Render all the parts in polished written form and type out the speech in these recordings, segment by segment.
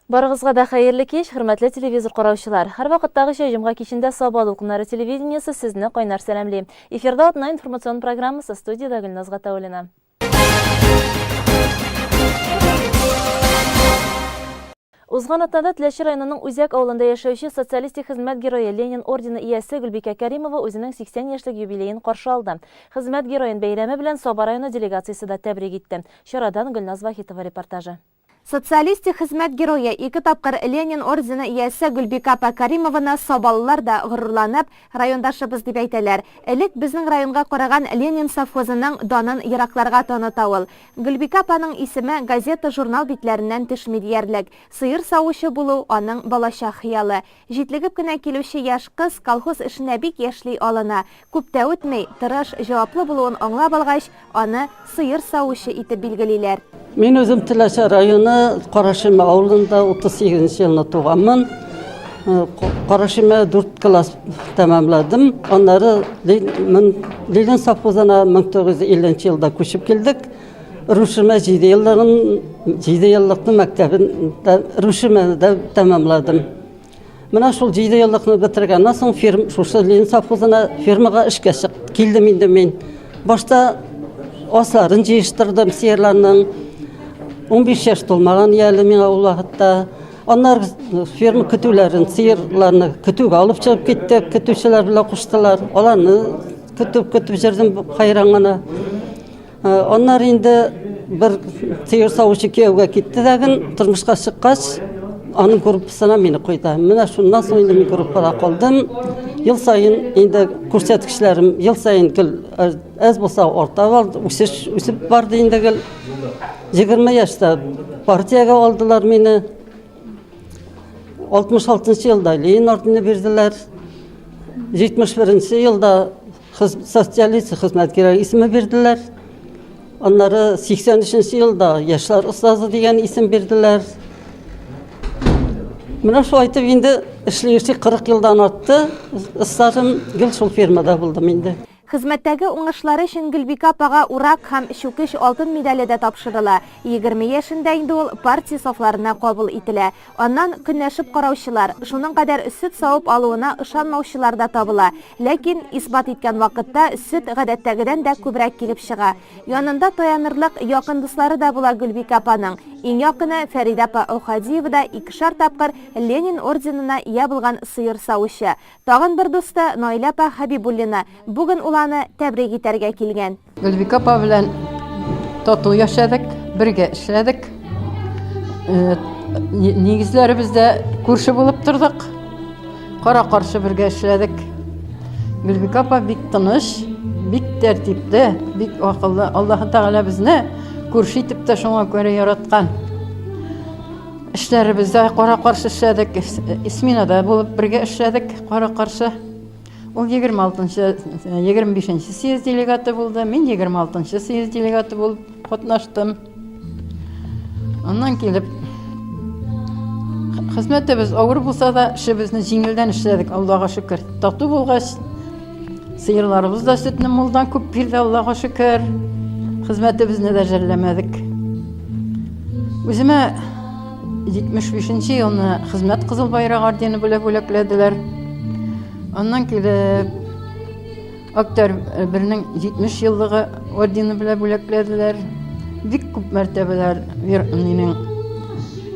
Барыгызга да хәерле кич, хөрмәтле телевизор караучылар. Һәр вакыттагыча җомга кичендә Сабал укымнары телевидениесе сезне кайнар сәламли. Эфирда атна информацион программасы, студияда Гөлназ Гатауллина. Узган атнада Теләче районының Үзәк авылында яшәүче социалистик хезмәт герое Ленин ордены иясе Гөлбикә Кәримова үзенең 80 яшьлек юбилеен каршы алды. Хезмәт героен бәйрәме белән Саба районы делегациясе да тәбрик итте. Чарадан Гөлназ Вахитова репортажы. Социалистик хезмәт герое 2 тапкыр Ленин ордены иясе Гөлбикә Кәримованы Сабалылар да горурланып, райондашыбыз дип әйтәләр. Элек безнең районга караган Ленин совхозының данын еракларга таныта ул. Гөлбикә апаның исеме газета, журнал битләреннән төшми диярлек. Сыер савучы булу аның балачак хыялы. Җитлегеп кенә килүче яшь кыз колхоз эшенә бик яшьли алына. Күп тә үтмәй, тырыш, җаваплы булуын аңлап алгач, аны сыер савучы итеп билгелиләр. Мен өзім Теләче районы Карашима авылында 38 елны туганмын. Карашима 4 класс тәмамладым. Аннары Ленин совхозына 1950 елда күчеп килдек. Рушима 7 еллыкны мәктәбен Рушимада тәмамладым. Менә шул 7 еллыкны бетергәннән соң шушы Ленин совхозына фермага эшкә килдем инде мин. Башта асларын җыештырдым сыерларның. 15 яшь тулмаган ялы миңа ул вакытта. Аннар ферма көтүләрен, сыерларны көтүгә алып чыгып киттек. Көтүчеләр белән куштылар. Аларны көтүп җирдем хайран гына. Аннар инде бер сыер савучы кияүгә китте дәген, тормышка чыккач, аның группасына мине куйды. Менә шуннан соң инде мин группада калдым. Ел сайын инде күрсәткечләрем ел сайын әз булса арта үсеп барды инде. 20 яшьтә партиягә алдылар мине. 66 елда Ленин ордены бирделәр. 71 елда социалист хезмәт герое исеме бирделәр. Аннары 83 елда яшьләр остазы дигән исем бирделәр. Менә шул әйтеп инде эшләүче 40 елдан артты. Стажым гел шул фермада булдым инде. Хезмәттәге уңышлары өчен Гөлбикә апага урак һәм чүкеш алтын медале дә тапшырыла. 20 яшендә инде ул партия сафларына кабул ителә. Аннан көнләшеп караучылар, шуның кадәр сөт савып алуына ышанмаучылар да табыла. Ләкин исбат иткән вакытта сөт гадәттәгедән дә күбрәк килеп чыга. Янында таянырлык якын дуслары да була Гөлбикә апаның. Иң якыны Фәридә апа Охадиева да 2 тапкыр Ленин орденына ия булган сыер савучы. Тагын бер дусты Наилә апа Хәбибуллина. Бүген уланы тәбрик итәргә килгән. Гөлбикә апа белән тату яшәдек, бергә эшләдек. Нигезләре бездә күрше булып тордык. Кара-каршы бергә эшләдек. Гөлбикә апа бик тыныч, бик тәртипле, бик акыллы. Аллаһ Тәгалә безне күрше итеп тә шуңа күрә яраткан. Эшләребездә кара-каршы эшләдек. Исминада булып бергә эшләдек, кара-каршы. Ул 25-нче съезд делегаты булды. Мин 26-нчы съезд делегаты булып катнаштым. Аннан килеп хезмәтебез авыр булса да, эшебезне җиңелдән эшләдек, Аллаһка шөкер. Тату булгач, сыерларыбыз да сөтне мулдан күп бирде, Аллаһка шөкер. Хезмәтебезне дә жәлләмәдек. Үземә 75-нче елны хезмәт кызыл байрак ордены белән бүләкләделәр. Аннан килеп Октябрьнең 70 еллыгы ордены белән бүләкләделәр. Бик күп мәртәбәләр минең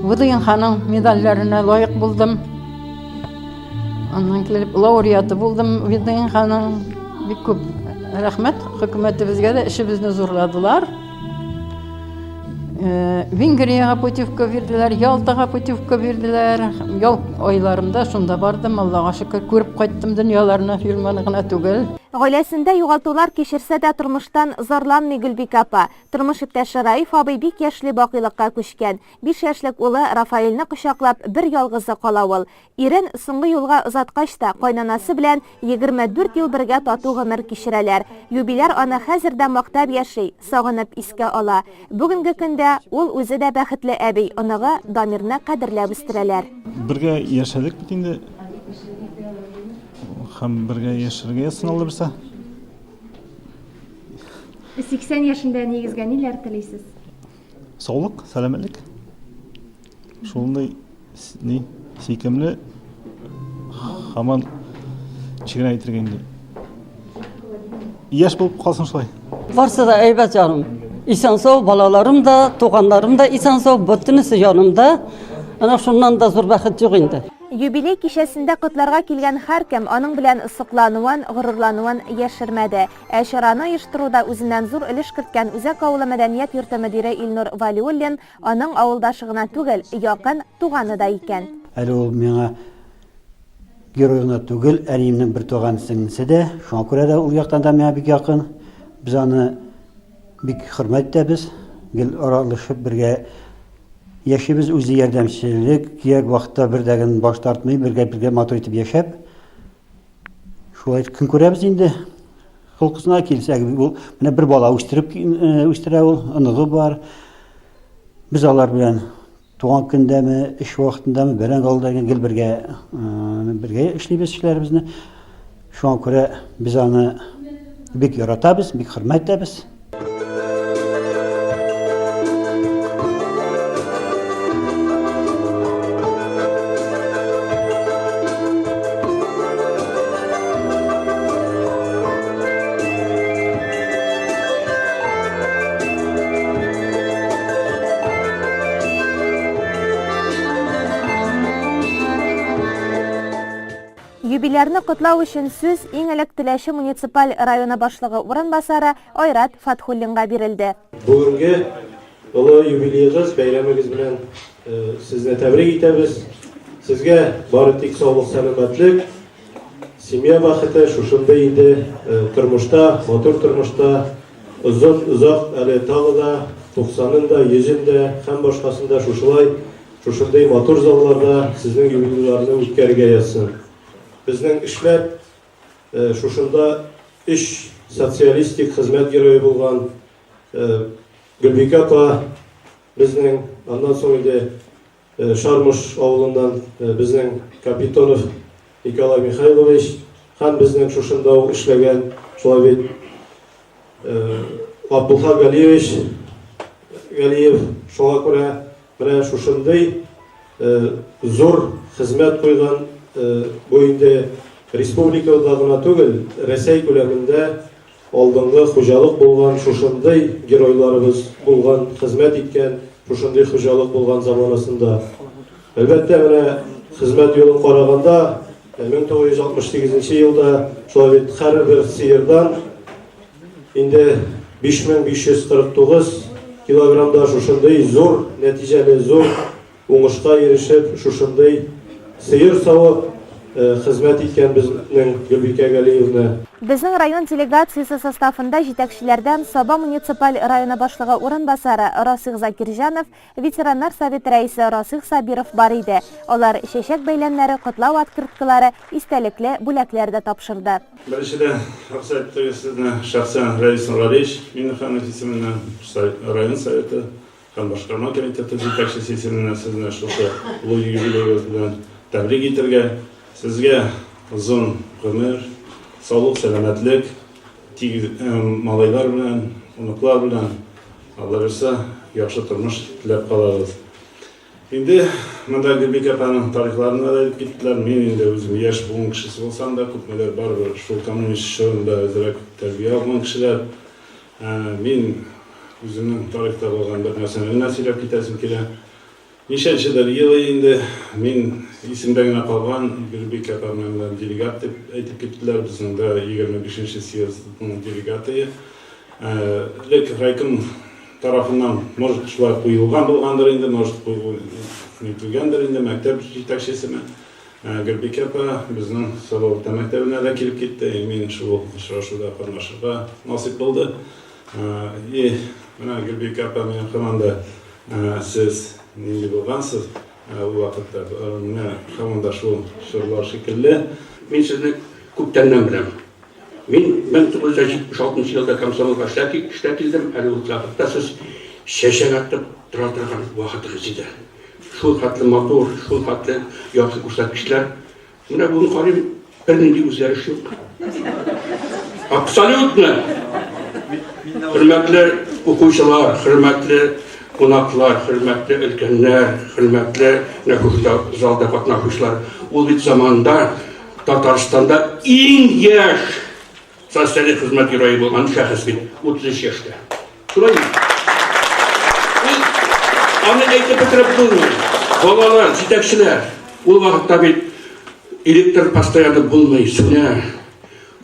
ВДН ханың медальләренә лаек булдым. Аннан килеп лауреаты булдым ВДН ханың. Бик күп рәхмәт хөкүмәтебезгә дә эшебезне зурладылар. Венгриягә путевка бирделәр, Ялтага путевка бирделәр. Ял айларымда шунда бардым, Аллаһка шөкер, күреп кайттым дөньяларны, фирманы гына түгел. Гаиләсендә югалтулар кичерсә дә тормыштан зарланмый Гөлбикә апа. Тормыш иптәше Раиф абый бик яшьли бакыйлыкка күчкән. 5 яшьлек улы Рафаэльне кочаклап бер ялгызы кала ул. Ирен соңгы юлга озаткач та кайнанасы белән 24 ел бергә тату гомер кичерәләр. Юбиляр аны хәзердә мактап яши, сагынып искә ала. Бүгенге көндә ул үзе дә бәхетле әби, оныгы Дамирны кадерләп үстерәләр. Бергә яшәдек бит инде. Һәм бергә яшәргә сынала берсә. 80 яшендә нигезгә ниләр телисез? Саулык, сәламәтлек. Шулай сөйкемле, хаман чигенә әйтергә инде. Яшь булып калсын шулай. Varsa da eybat canım. İsan sağ, balalarım da, туганнарым да isen sağ, bütünüsü yanımda. Ana şundan da zor бәхет yok indi. Юбилей кичәсендә котларга килгән һәркем аның белән соклануын, горурлануын яшермәде. Ә чараны оештыруда үзеннән зур өлеш керткән Үзәк авылы мәдәният йорты мөдире Илнур Валиуллин аның авылдашы гына түгел, якын туганы да икән. Әле ул миңа геройына түгел, әниемнең бер туган сеңлесе дә, шуңа күрә дә ул яктан да миңа бик якын. Без аны бик хөрмәт итәбез, гел аралашып бергә яшибез, үзе ярдәмчелек, кирәк вакытта бердәген баш тартмый, бергә матур итеп яшәп. Шулай көн күрәбез инде. Холкысына килсәк, ул менә бер бала үстерә ул, оныгы бар. Без алар белән туган көндәме, эш вакытындамы, бәрән алдарга гел бергә эшлибез эшләребезне. Шуңа күрә без аны бик яратабыз, бик хөрмәт итәбез. Юбилярны котлау өчен сүз иң элек Теләче муниципаль районы башлыгы урынбасары Айрат Фатхуллинга бирелде. Бүгенге олы юбилейгыз, бәйрәмегез белән сезне тәбрик итәбез. Сезгә бары тик саулык, сәламәтлек, семья бәхете, шушындай инде тормышта, матур тормышта, озак әле тагы да 90-ында, 100-ндә һәм башкасында шушындай матур залларда сезнең юбилейларны үткәрергә язсын. Безнең эшләп шушында 3 социалистик хезмәт герое булган Гөлбикә апа, безнең аннан соң инде Шармыш авылыннан безнең Капитонов Николай Михайлович һәм безнең шушында эшләгән шулай бит Абдулха Галиев, шуңа күрә менә шушындай зур хезмәт куйган бу инде республикада гына түгел, Рәсәй күләмендә алдынгы хуҗалык булган шушындай геройларыбыз булган, хезмәт иткән, шушындай хуҗалык булган заманасында. Әлбәттә, менә хезмәт юлын караганда 1968 елда шулай бит һәрбер сыердан инде 5549 килограммда шушындай зур нәтиҗәле, зур уңышка ирешеп, шушындай сыер савып хезмәт иткән безнең Гөлбикә Галиевна. Безнең район делегациясе составында җитәкчеләрдән Саба муниципаль районы башлыгы урынбасары Расих Закирҗанов, ветераннар советы рәисе Расих Сабиров бар иде. Алар чәчәк бәйләмнәре, котлау открыткалары, истәлекле бүләкләр дә тапшырды. Беренчедән, рөхсәт итегез, шәхсән Рәис Нуралич, минем һәм исеменнән район советы һәм башкарма комитеты җитәкчесе исеменнән сезне шушы улы юбилейгыз белән тәбрик итәргә, сезгә озын гомер, саулык, сәламәтлек, малайлар белән, уныклар белән, Алла берсе яхшы тормыш теләп калабыз. Инде монда Гөлбикә апаның тарихларына да киттеләр. Мин инде үзем яшь булган кешесе булсам да, күпмеләр барыбер шул коммунист чорында әзрәк тәрбия алган кешеләр. Мин үземнең тарихта булган бер нәрсәне генә сөйләп китәсем килә. Ничәнчедер елы инде мин исемдә генә калган Гөлбикә апа белән делегат дип әйтеп киттеләр. Безнең дә 25-нче съездның делегаты. Лек райком тарафынан может шулай куелган булгандыр инде, может куелгандыр инде мәктәп җитәкчесеме. Гөлбикә апа безнең Салават мәктәбенә дә килеп китте. Мин шул очрашуда катнашырга насыйп булды. Менә Гөлбикә апа менә команда сез нинди булгансыз ул вакытта. Менә команда шул шурлар шикелле. Мин сезне күптәннән беләм. Мин 1976 елда комсомолга эшләп килдем. Әле ул вакытта сез чәчәк атып тора торган вакытыгыз иде. Шул хәтле матур, шул хәтле яхшы күрсәткечләр. Менә буны карыйм, бернинди үзгәреш юк. Абсолютно. Хөрмәтле укучылар, хөрмәтле Qonaqlar, hürmetli ülkenler, hürmetli nüfusda zalda katnaşmışlar. O bir zamanda Tataristan'da en yaş sosyal hizmet heroyu olan şahıs bir 33 yaşta. Şurayı. Onu aytıp bitirip bulmuyor. Balalar, yetekçiler. O vakitte bir elektr pastayanı bulmayı süne.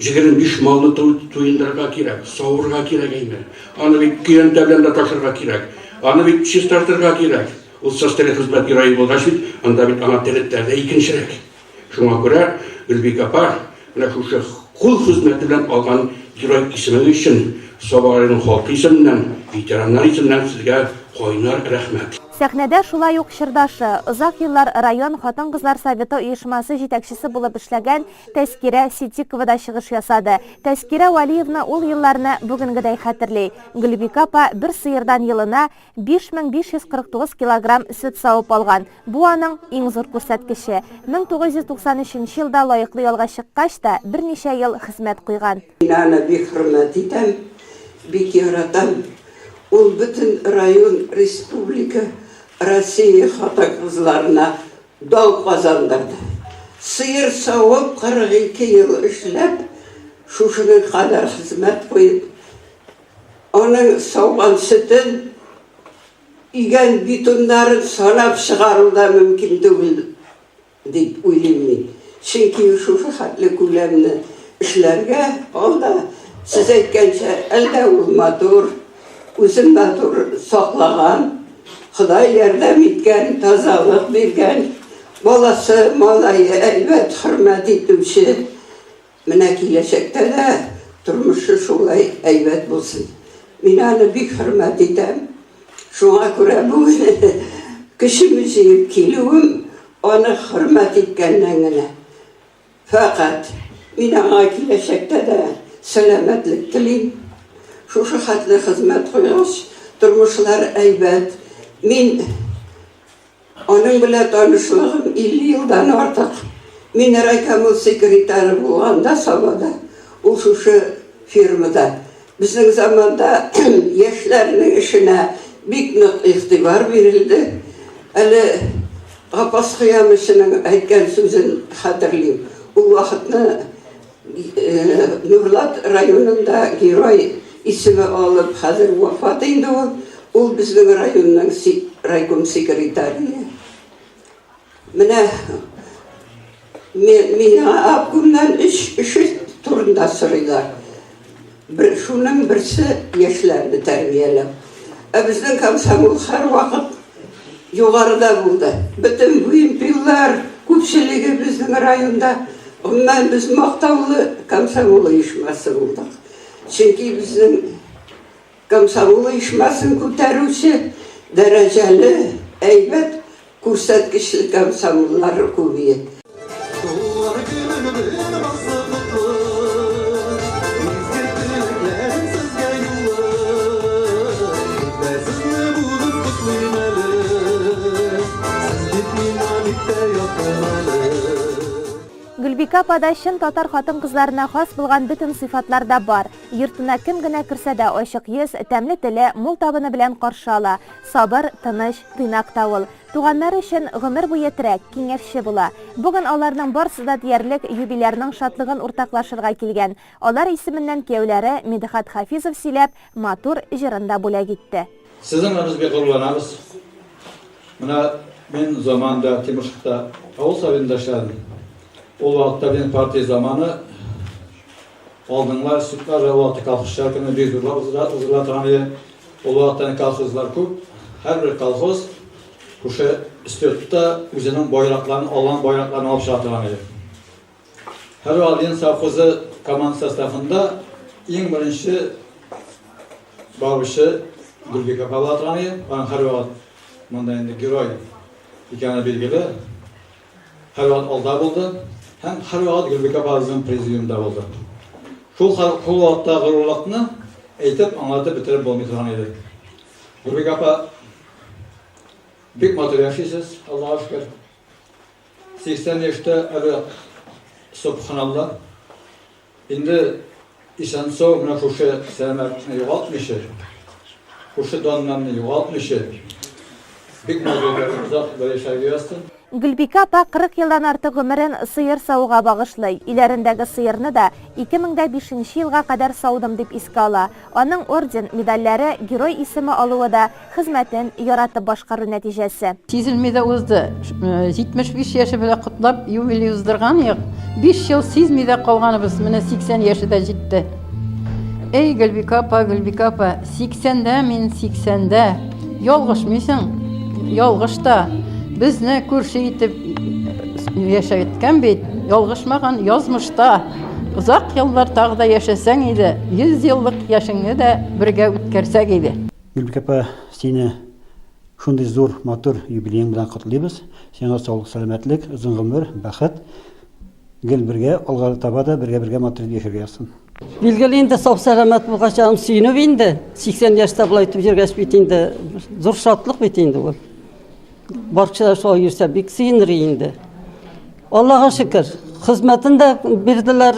25 malını tuyundırga kirek, savurga kirek eyme. Onu bir kiren devlende taşırga kirek. Onu bir çistartırga kirek. O sosyal hizmet heroyu bolğaç bit, anda bir ana devletlerde ikinçirek. Şuna göre Gülbek apa, şu kul hizmeti bilen algan heroy ismi için Sobaray'ın halkı isminden, veteranlar isminden sizge koynar rahmet. Сәхнәдә шулай ук чырдашы, озак еллар район хатын-кызлар советы оешмасы җитәкчесе булып эшләгән Тәскирә Ситикова да чыгыш ясады. Тәскирә Валиевна ул елларны бүгенгедәй хәтерли. Гөлбик апа бер сыердан елына 5549 килограмм сөт савып алган. Бу аның иң зур күрсәткече. 1993 елда лаеклы ялга чыккач та берничә ел хезмәт куйган. Аны бик хөрмәт итәм, бик яратам. Ул бөтен район, республика, Россия хатын-кызларына дау казандырды. Сыер савып 42 ел эшләп, шушының кадәр хезмәт куеп, аның сауган сөтен, игән битоннарын санап чыгаруда мөмкин түгел дип уйлыйм мин. Чөнки шушы хәтле күләмне эшләргә алда сез әйткәнчә әлдә ул матур, үзен матур саклagан, Xuday ярдәм иткән, тазалык биргән, баласы, малайы әлбәт хөрмәт итүче. Менә киләчәктә дә тормышы шулай әйбәт булсын. Мин аны бик хөрмәт итәм. Шуңа күрә бу кешеме җыеп килүем аны хөрмәт иткәннән генә. Фақат мин аңа киләчәктә дә сәламәтлек телим. Шушы хәтле хезмәт куйгач, тормышлар әйбәт. Мин аның белән танышлыгым 50 елдан артык. Мин райком секретаре булганда Сабада, ул шушы фирмада. Безнең заманда яшьләрнең эшенә бик нык игътибар бирелде. Әле Гапас Хыямышның әйткән сүзен хәтерлим. Ул вакытны Нурлат районында герой исеме алып хәзер вафат инде ул. Ул безнең районның райком секретаре. Менә миңа абгымнан эш турында сорыйлар. Шуның берсе яшьләрне тәрбияләү. Безнең комсомол һәр вакыт югарыда булды. Бөтен бу импиллар күпчелеге безнең районда. Гомумән без мактаулы комсомол оешмасы булдык. Чөнки безнең комсомол оешмасын күтәрүче дәрәҗәле, әйбәт, күрсәткечле комсомоллар күбәйә. Гөлбик апада чын татар хатын-кызларына хас булган бөтен сыйфатлар да бар. Йортына кем генә керсә дә ачык йөз, тәмле теле, мул табыны белән каршы ала. Сабыр, тыныч, тыйнак та ул. Туганнары өчен гомер буе терәк, киңәшче була. Бүген аларның барысы да диярлек юбилярның шатлыгын уртаклашырга килгән. Алар исеменнән кияүләре Медхат Хафизов сөйләп, матур җырында бүләк итте. Сезнең бик горурланабыз. Менә мен заманда Тимошкта авыл советында эшләдем. Ул вакытта мен партия заманы алдыңлар сүтләр вакыты колхозчылар көне бик узгырла ул вакытта колхозлар күп. Һәр колхоз шушы статутта үзенең байракларын, алган байракларын алып чыга торган иде. Һәр алын совхозы команда составында иң беренче барышы Гөлбек апа була торган иде. Һәр вакыт монда инде герой икәне билгеле. Һәр вакыт алда булды. Һәм һәр вакыт Гөлбек апабызның президиумда булды. Шул вакытта горурлыкны әйтеп, аңлатып бетереп булмый торган иде. Гөлбек апа бик матур яшисез, Аллаһка шөкер. 80 яшьтә әле субханалла. Инде исән-сау менә шушы сәламәтне югалтмыйча. uşu donlarını yoğaltmışı. Bik mağdurları uzak böyle şey yazsın. Гөлбикә апа 40 елдан артык гомерен сыер сауга багышлый. Иләрендәге сыерны да 2005 елга кадәр саудым дип искә ала. Аның орден, медальләре, герой исеме алуы да хезмәтен яратып башкару нәтиҗәсе. Сизелмәдә узды. 75 яше белән котлап юбилей уздырган як. 5 ел сизмәдә калганыбыз менә 80 яшендә җитте. Эй Гөлбикә апа, 80дә мин 80дә. Ялгышмыйсың. Ялгышта. Безне күрше итеп яшәткән бит, ялгышмаган язмышта. Узак еллар тагы да яшәсәң иде, 100 еллык яшеңне дә бергә үткәрсәк иде. Гөлбикә апа, сине шундый зур, матур юбилеең белән котлыйбыз. Сиңа саулык, сәламәтлек, озын гомер, бәхет. Гел бергә алга таба да бергә матур яшәргә язсын. Билгеле инде сау сәламәт булгачагым сөйнү инде. 80 яшьтә булай итеп җиргәш бит инде. Зур шатлык бит инде ул. Barçalar şu yürse bik sinir indi. Allah'a şükür. Hizmetini de verdiler,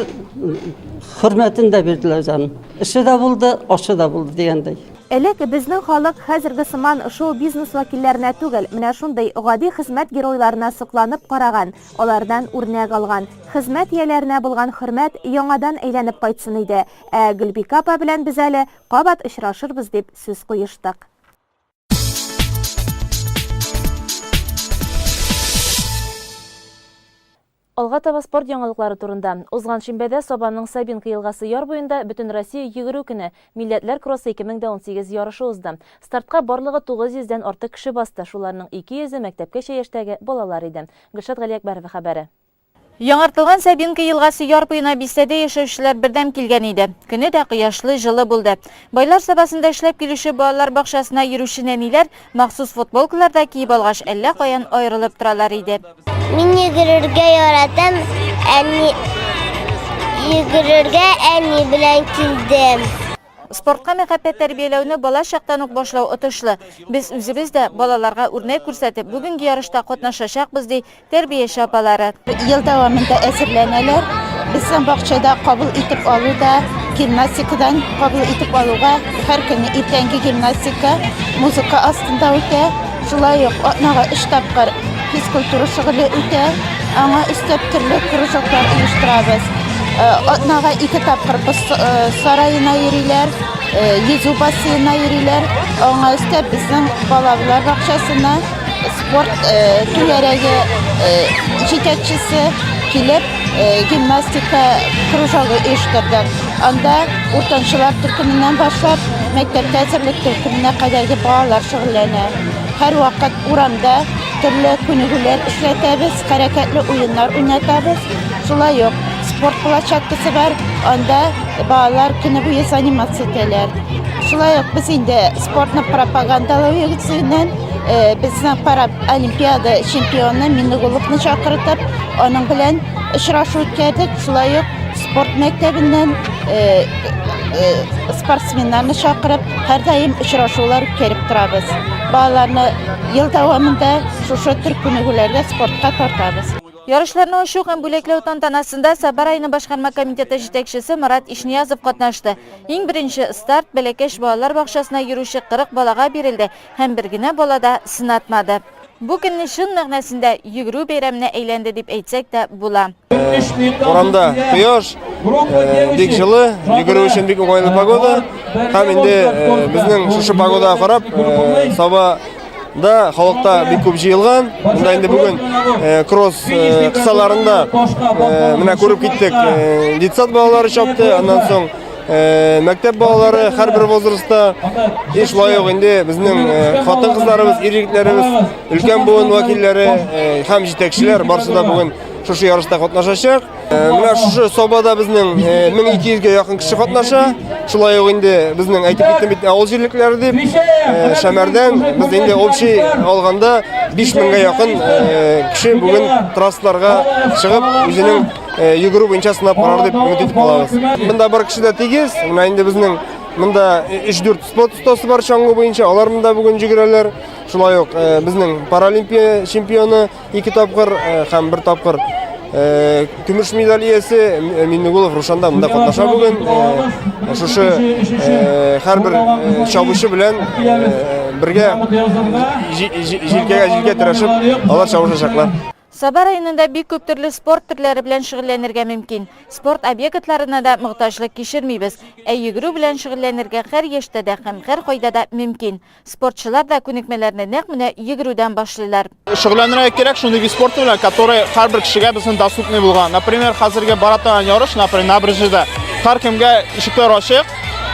hürmetini de verdiler canım. İşi de buldu, aşı da buldu diyendey. Элек безнең халык хәзерге сыман шоу бизнес вәкилләренә түгел, менә шундый гади хезмәт геройларына сокланып караган, алардан үрнәк алган. Хезмәт ияләренә булган хөрмәт яңадан әйләнеп кайтсын иде. Гөлбикә апа белән без әле кабат очрашырбыз дип сүз куештык. Алга таба спорт яңалыклары турында. Узган шимбәдә Сабанның Сабинка елгасы яр буенда Бөтен Россия йөгерү көне Милләтләр кроссы 2018 ярышы узды. Стартка барлыгы 900-дән артык кеше басты. Шуларның 200-е мәктәпкәчә яшьтәге балалар иде. Гөлшат Галиәкбәрова хәбәре. Яңартылган Сабинка елгасы яр буена бистәдә яшәүчеләр бердәм килгән иде. Көне дә кояшлы, җылы булды. Байлар сабасында эшләп килүче балалар бакчасына йөрүче нәниләр махсус футболкаларда киеп алгач әллә каян аерылып торалар иде. Мин йөгерергә яратам, йөгерергә әни белән килдем. Спортка мәхәббәт тәрбияләүне бала чактан ук башлау отышлы. Без үзебез дә балаларга үрнәк күрсәтеп, бүгенге ярышта катнашачакбыз ди тәрбияче апалары. Ел дәвамында әзерләнәләр. Безнең бакчада кабул итеп алуда, гимнастикадан кабул итеп алуга, һәр көнне иртәнге гимнастика, музыка астында үтә. Шулай ук атнага 3 тапкыр физкультура шөгыле үтә. Аңа өстәп төрле кружоклар оештырабыз. Атнага 2 тапкыр сарайына йөриләр, йөзү бассейнына йөриләр. Аңа өстәп безнең балалар бакчасына спорт түгәрәге җитәкчесе килеп гимнастика кружогы оештырды. Анда уртанчылар төркеменнән башлап мәктәптә әзерлек төркеменә кадәрге балалар шөгыльләнә. Һәр вакыт урамда төрле күнегүләр эшләтәбез, хәрәкәтле уеннар уйнатабыз. Шулай ук спорт площадкасы бар, анда балалар көне буе занимация итәләр. Шулай ук без инде спортны пропагандалау йөгесеннән безнең паралимпиада чемпионы Миннегуловны чакыртып, аның белән очрашу үткәрдек. Шулай ук спорт мәктәбеннән спортсменнарны чакырып, һәр даим очрашулар үткәреп торабыз. Балаларны ел дәвамында шушы төр күнегүләргә спортка тартабыз. Ярышларны ачу һәм бүләкләү тантанасында Сабар районы башкарма комитеты җитәкчесе Марат Ишниязов катнашты. Иң беренче старт бәләкәч балалар бакчасына йөрүче 40 балага бирелде һәм бер генә балада сынатмады. Бу көнне шын мәгънәсендә йөгерү бәйрәменә әйләнде дип әйтсәк тә була. Урамда кояш, бик җылы, йөгерү өчен бик уңайлы погода. Һәм инде безнең шушы погодага карап, Сабада халыкта бик күп җыелган. Монда инде бүген кросс кысаларында менә күреп киттек. Детсад балалары чапты, аннан соң мәктәп балалары һәрбер возрастта, шулай ук инде безнең хатын-кызларыбыз, ир-егетләребез, өлкән буын вәкилләре һәм җитәкчеләр барысы да бүген шушы ярышта катнашачак. Менә шушы Сабада безнең 1200-гә якын кеше катнаша. Шулай ук инде безнең әйтеп киттем бит авыл җирлекләре дип, Шәмәрдән без инде общий алганда 5000-гә якын кеше бүген трассаларга чыгып үзенең йөгерү буенча сынап карар дип өмет итеп калабыз. Монда бар кеше дә тигез. Менә инде безнең монда 3-4 спорт остасы бар чаңгы буенча. Алар монда бүген йөгерәләр. Шулай ук безнең паралимпия чемпионы 2 тапкыр һәм 1 тапкыр Күмеш медаль иясе Миннегулов Рушанда монда катнаша бүген. Шушы һәрбер чабучы белән бергә җилкәгә тырышып алар чабышачаклар. Саба районында бик күп төрле спорт төрләре белән шөгыльләнергә мөмкин. Спорт объектларына да мохтаҗлык кичермибез. Йөгерү белән шөгыльләнергә һәр яшьтә дә һәм һәр кайда да мөмкин. Спортчылар да күнекмәләрне нәкъ менә йөгерүдән башлыйлар. Шөгыльләнергә кирәк шундый вид спорт белән, который һәрбер кешегә безнең доступный булган. Например, хәзергә бара торган ярыш, например, Набережныйда һәр кемгә ишекләр ачык,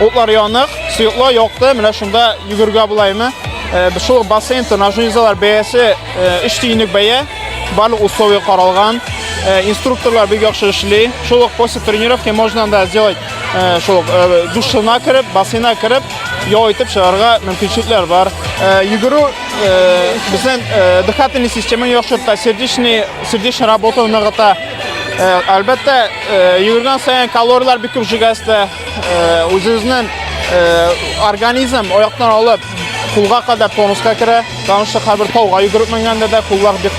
утлар янык, суыклар якты, менә шунда йөгергә булаймы? Шул бассейн тренажерный заллар бәясе 3 тиенлек бәя. Барлык условия каралган, инструкторлар бик яхшы эшли. Шул после тренировки можно да сделать шул душына кирип, бассейнга кирип, ял итеп чыгарга мөмкинчекләр бар. Йөгерү безнең дыхательный система яхшырта, сердечная работа ныгыта. Әлбәттә, йөгергән саен калориялар бик күп җигәстә. Үзебезнең организм аяктан алып кулга кадәр тонуска керә. Танышы һәрбер тауга йөгереп менгәндә дә куллар бик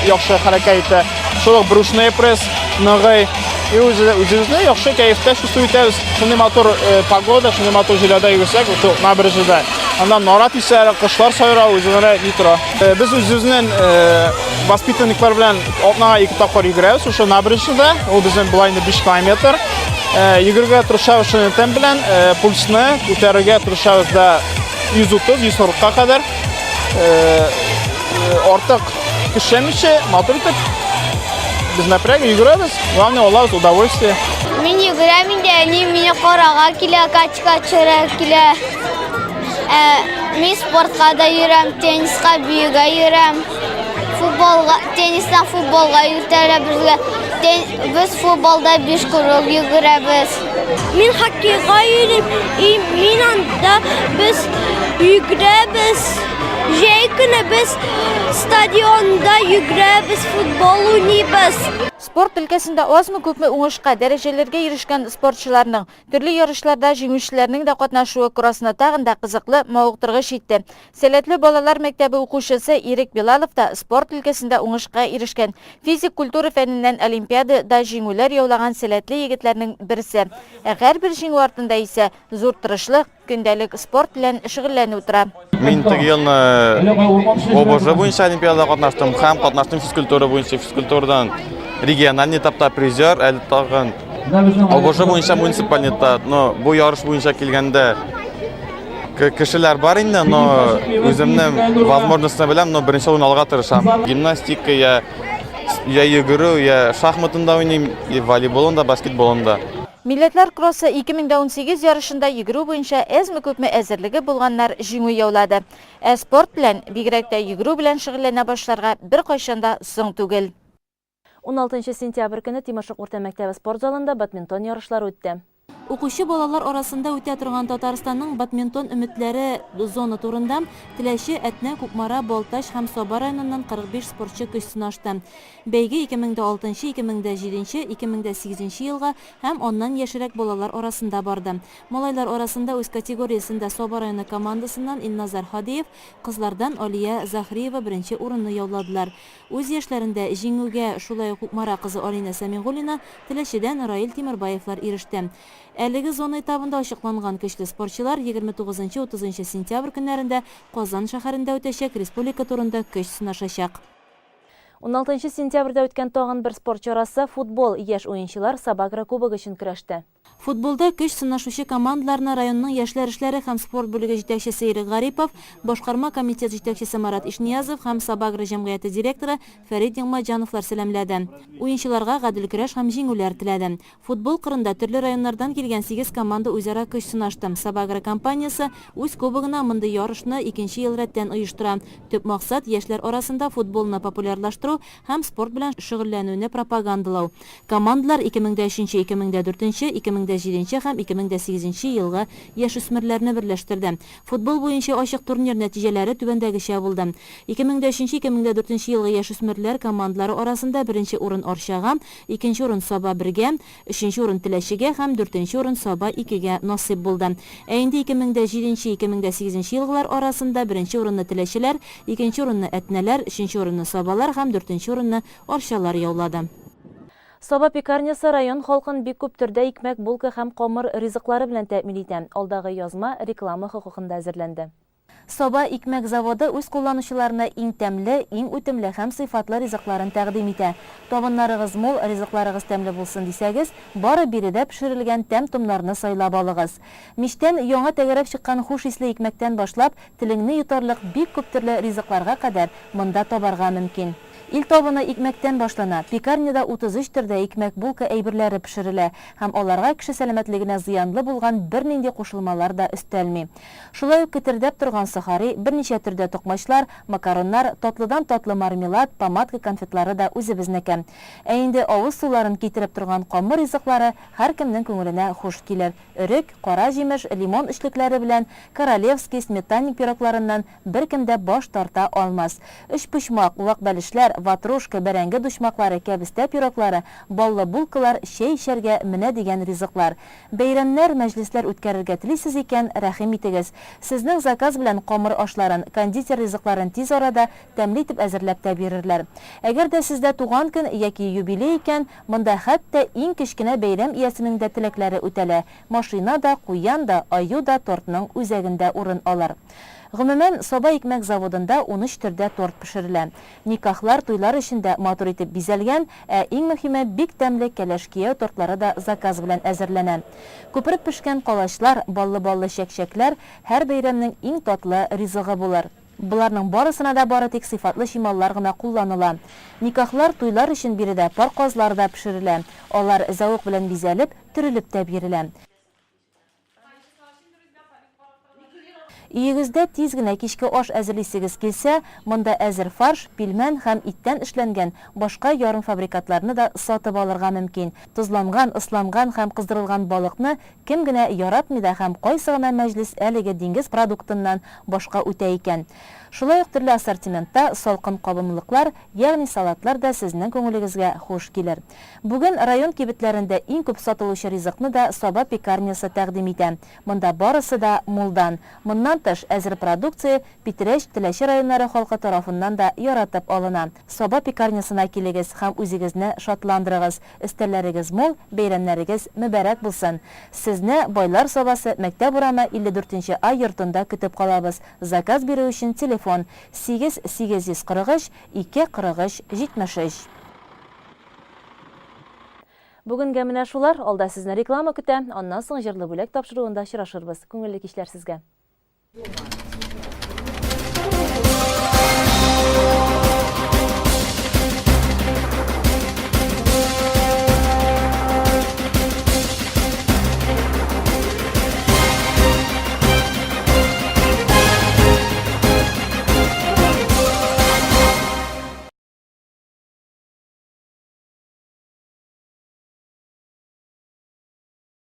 яхшы хәрәкәт итә. Шул брюшный пресс, ныгый. Үзебезне яхшы кәефтә чувствую итәбез. Шундый матур погода, шундый матур җиләдә йөрсәк, ул Набережныйда. Андан нарат исә, кошлар сайрау үзенә ни тора. Без үзебезнең воспитанниклар белән атнага 2 тапкыр йөгерәбез. Ошо Набережныйда, ул безнең булай инде 5 километр. Йөгергә тырышабыз шуның белән, пульсны күтәрергә тырышабыз да 130-140-ка кадәр. Артык кешемичә, матур итеп без напряг йөгерәбез. Главное, алабыз удовольствие. Мин йөгерәм инде, әни мине карага килә, качка төшерә килә. Мин спортка да йөрәм, тенниска биюгә йөрәм. Теннистан футболга йөртәләр безгә. Biz futbolda 5 kruг йөгерәбез. Мин хоккейга йөрим. Мин анда biz йөгерәбез. Җәй көне без стадионда йөгерәбез, футбол уйныйбыз. Спорт өлкәсендә азмы күпме уңышка, дәрәҗәләргә ирешкән спортчыларның, төрле ярышларда җиңүчеләрнең дә катнашуы kurasына тагын да кызыклы мавыктыргыч итте. Сәләтле балалар мәктәбе укучысы Ирек Билалов та спорт өлкәсендә уңышка ирешкән. Физик культура фәненнән олимпиадада җиңүләр яулаган сәләтле егетләрнең берсе. Һәрбер җиңү артында исә зур тырышлык, көндәлек спорт белән шөгыльләнү тора. Мин теге елны ОБЖ буенча олимпиадада катнаштым, һәм катнаштым физкультура буенча. Физкультурадан региональный этапта призер, әле тагын ОБЖ буенча муниципальный этап. Но бу ярыш буенча килгәндә кешеләр бар инде, но үземнең возможностьны беләм, но беренче уйналга тырышам. Гимнастика, я йөгерү, я шахматында уйныйм, волейболында, баскетболында. Милләтләр кроссы 2018 ярышында йөгерү буенча әзме күпме әзерлеге булганнар җиңү яулады. Спорт белән, бигрәк тә йөгерү белән шөгыльләнә башларга бер кайчанда соң түгел. 16 сентябрь көне Тимошок урта мәктәбе спорт залында бадминтон ярышлары үтте. Укучы балалар арасында үтә торган Татарстанның бадминтон өметләре зона турында Теләче, Әтнә, Кукмара, Балтач һәм Саба районыннан 45 спортчы көч сынашты. Бәйге 2006, 2007, 2008 елга һәм оннан яшерәк балалар арасында барды. Малайлар арасында үз категориясендә Саба районы командасыннан Илназар Хадиев, кызлардан Алия Захриева беренче урынны яуладылар. Үз яшьләрендә җиңүгә шулай ук Кукмара кызы Алина Самигуллина, Теләчедән Раил Тимербаевлар иреште. Әлеге зона этабында ачыкланган көчле спортчылар 29-30 сентябрь көннәрендә Казан шәһәрендә үтәчәк республика турында көч сынашачак. 16 сентябрьдә үткән тагын бер спорт чарасы футбол яшь уенчылар Сабагра кубогы өчен көрәштә. Футболда көч сынашучы командаларны районның яшьләр эшләре һәм спорт бүлеге җитәкчесе Ирек Гарипов, башкарма комитет җитәкчесе Марат Ишниязов һәм Сабагра җәмгыяте директоры Фәрит Яңмаҗановлар сәламләде. Уенчыларга гадел көрәш һәм җиңүләр теләде. Футбол кырында төрле районнардан килгән 8 команда үзара көч сынашты. Сабагра компаниясе үз кубогына мондый ярышны 2нче ел рәттән оештыра. Төп максат яшьләр арасында футболны популярлаштыру һәм спорт белән шөгыльләнүне пропагандалау. Командалар 2003, 2004, 2007 һәм 2008 елга яшүсмерләрне берләштерде. Футбол буенча ачык турнир нәтиҗәләре түбәндәгечә булды. 2003-2004 елга яшүсмерләр командалары арасында 1нче урын Арчага, 2нче урын Саба 1гә, 3нче урын Теләчегә һәм 4нче урын Саба 2гә насыйп булды. Инде 2007-2008 елгылар арасында 1нче урынны Теләчеләр, 2нче урынны Әтнәләр, 3нче урынны Сабалар һәм 4нче урынны Арчалар яулады. Соба пекарнясы район халкын бик күп төрдә икмәк, булка һәм камыр ризыклары белән тәэмин итә. Алдагы язма реклама хокукында әзерләнде. Соба икмәк заводы үз кулланучыларына иң тәмле, иң үтемле һәм сыйфатлы ризыкларын тәкъдим итә. Табыннарыгыз мул, ризыкларыгыз тәмле булсын дисәгез, бары биредә пешерелгән тәм-томнарны сайлап алыгыз. Миштән яңа тәгәрәп чыккан хуш исле икмәктән башлап, телеңне йотарлык бик күп төрле ризыкларга кадәр монда табарга мөмкин. Ил табыны икмәктән башлана. Пекарняда 33 төрдә икмәк, булка әйберләре пешерелә һәм аларга кеше сәламәтлегенә зыянлы булган бернинди кушылмалар да өстәлми. Шулай ук кетердәп торган сахари, берничә төрдә токмачлар, макароннар, татлыдан татлы мармелад, помадка конфетлары да үзебезнеке. Ә инде авыз суларын китереп торган камыр ризыклары һәркемнең күңеленә хуш килер. Өрек, кара җимеш, лимон эшлекләре белән королевский сметанник пирогларыннан беркем дә баш тарта алмас. Өчпочмак, вак бәлешләр, ватрушка, бәрәңге душмаклары, кәбестә пироглары, баллы булкалар, чәй эчәргә менә дигән ризыклар. Бәйрәмнәр, мәҗлесләр үткәрергә телисез икән, рәхим итегез. Сезнең заказ белән камыр ашларын, кондитер ризыкларын тиз арада тәмле итеп әзерләп тә бирерләр. Әгәр дә сездә туган көн яки юбилей икән, монда хәтта иң кечкенә бәйрәм иясенең дә теләкләре үтәлә. Машина да, куян да, аю да тортның үзәгендә урын алыр. Гомумән, Соба икмәк заводында 13 төрдә торт пешерелә. Никахлар, туйлар эчендә матур итеп бизәлгән, ә иң мөһиме бик тәмле кәләш-кияү тортлары да заказ белән әзерләнә. Күпереп пешкән калачлар, баллы-баллы чәкчәкләр һәр бәйрәмнең иң татлы ризыгы булыр. Буларның барысына да бары тик сыйфатлы шималлар гына кулланыла. Никахлар, туйлар өчен биредә парказлар да пешерелә. Алар зәвык белән бизәлеп, төрелеп тә бирелә. Өегездә тиз генә кичке аш әзерлисегез килсә, монда әзер фарш, пилмән һәм иттән эшләнгән башка ярым фабрикатларны да сатып алырга мөмкин. Тузланган, ысламган һәм кыздырылган балыкны кем генә яратмый да һәм кайсы гына мәҗлес әлеге диңгез продуктыннан башка үтә икән. Шулай ук төрле ассортиментта салкын кабымлыклар, ягъни салатлар да сезнең күңелегезгә хуш килер. Бүген район кибетләрендә иң күп сатылучы ризыкны да Соба пекарнясы тәкъдим итә. Монда барысы да мулдан. Моннан тыш әзер продукция Питрәч, Теләче районнары халкы тарафыннан да яратып алына. Соба пекарнясына килегез һәм үзегезне шатландырыгыз. Истәләрегез мул, бәйрәмнәрегез мөбарәк булсын. Сезне Байлар Собасы мәктәп урамы 54-нче ай йортында көтеп калабыз. Заказ бирү өчен телефон 8843 243 73. Бүгенгә менә шулар, алда сезне реклама көтә, аннан соң җырлы бүләк тапшыруында очрашырбыз. Күңелле кичләр сезгә.